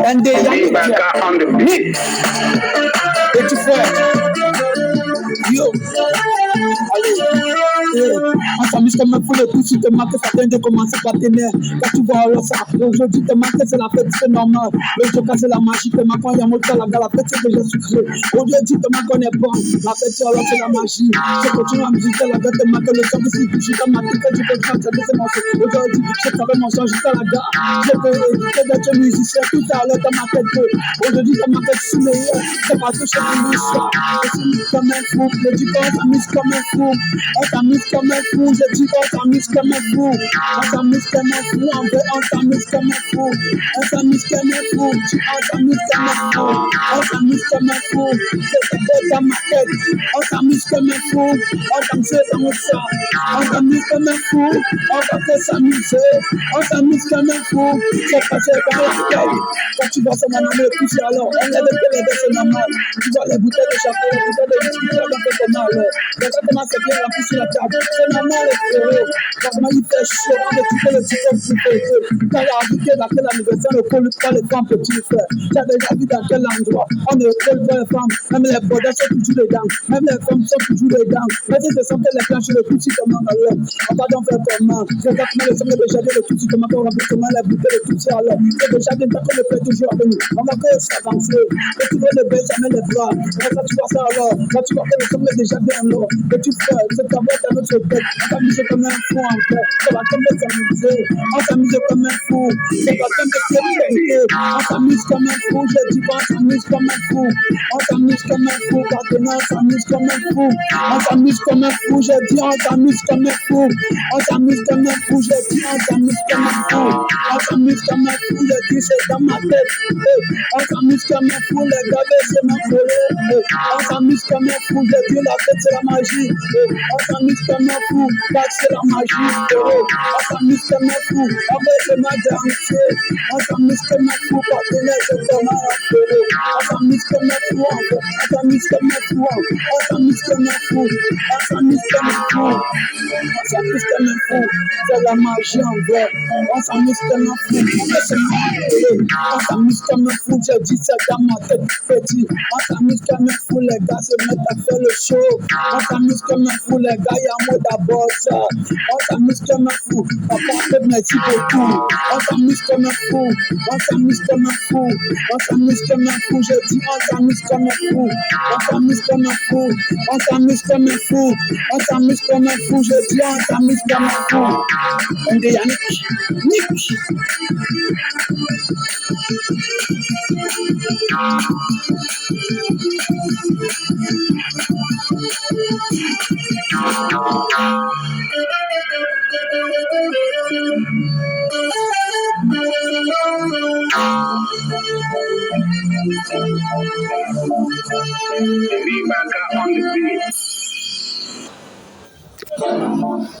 And they Rebecca on the beat. it's yo. Enfin, mais comme pour le coup, si te marques, ça vient de commencer par tes nerfs. Quand tu vois alors ça, aujourd'hui te marques, c'est la fête, c'est normal. Le joker, c'est la magie, te marques, il y a mon la gare, la fête, c'est déjà sucré. Aujourd'hui, te marques, on est bon. La fête, c'est alors, c'est la magie. Je continue à me dire que la fête, te marque, le temps que si tu suis dans ma tête, tu peux faire c'est mon fait. Aujourd'hui, je travaille mon sang jusqu'à la gare. Je peux éviter d'être musicien tout à l'heure dans ma tête. Aujourd'hui, te marque, c'est meilleur. C'est pas touché à l'histoire. Je suis comme un fou, le du corps, ça mise comme un fou. On s'amuse comme un fou, je dis qu'on s'amuse comme un fou. On s'amuse comme un fou, en vrai, on s'amuse comme un fou. On s'amuse comme un fou, on s'amuse comme un fou. On s'amuse comme un fou, c'est beau dans ma tête. On s'amuse comme un fou, on s'amuse dans le sang. On s'amuse comme un fou, on va que s'amuser. On s'amuse comme un fou, c'est passé dans la tête. Quand tu vois ça, mon ami, le poussière, alors, on lève le pied, c'est normal. Tu vois les bouteilles de champagne, les bouteilles de whisky, tu vas faire ton mal. Regarde comment c'est bien, la pousse sur la table. C'est normal, les frérots. Comment il fait chaud, on est tout le petit peu plus feu. Quand il a habité dans quel anniversaire, on ne colle pas les femmes petits frères. Tu as déjà vu dans quel endroit, on ne colle pas les femmes. Même les bordels sont toujours dedans. Même les femmes sont toujours dedans. Mais si ce sont que les planches, le tout, si comment alors. On va donc faire comment. Regarde comment les hommes déjà dit le tout, si comment on va faire comment la bouteille, le tout, si alors. C'est déjà bien, tant qu'on le fait toujours avec nous. On va que s'avancer. Et tu veux ne baisse jamais les bras. Quand tu vois ça alors, quand tu vois que les hommes déjà bien là. Que tu fais, c'est ta voix dans notre tête. On s'amuse comme un fou en fait. Ça va comme s'amuser. On s'amuse comme un fou. C'est pas comme de sécurité. On s'amuse comme un fou. Je dis pas, on s'amuse comme un fou. On s'amuse comme un fou. Maintenant, on s'amuse comme un fou. On s'amuse comme un fou. Je dis, on s'amuse comme un fou. On s'amuse comme un fou. Je dis, on s'amuse comme un fou. On s'amuse comme un fou. Je dis, c'est dans ma tête. On s'amuse comme un fou. Les gars, c'est ma folie. On s'amuse comme un fou. Je dis, la fête, c'est la magie. On s'amuse comme un fou, parce que c'est la magie. On s'amuse comme un fou, on veut se mettre en feu. On s'amuse comme un fou, partenaire, c'est comme un feu. On s'amuse comme un fou, on s'amuse comme un fou. On s'amuse comme un fou, on s'amuse comme un fou. On s'amuse comme un fou, c'est la magie en vrai. On s'amuse comme un fou, on veut se mettre. On s'amuse comme un fou, j'ai dit ça dans ma tête petit. On s'amuse comme un fou, les gars se mettent à faire le show. On s'amuse comme un fou, les gars, y'a un mot d'abord ça. On s'amuse comme un fou, papa, merci beaucoup. On s'amuse comme un fou, on s'amuse comme un fou. On s'amuse comme un fou, je dis on s'amuse comme un fou. On s'amuse comme un fou, on s'amuse comme un fou. On s'amuse comme un fou, je dis on s'amuse comme un fou. On dit Yannick, Nick. Rebecca on the beat.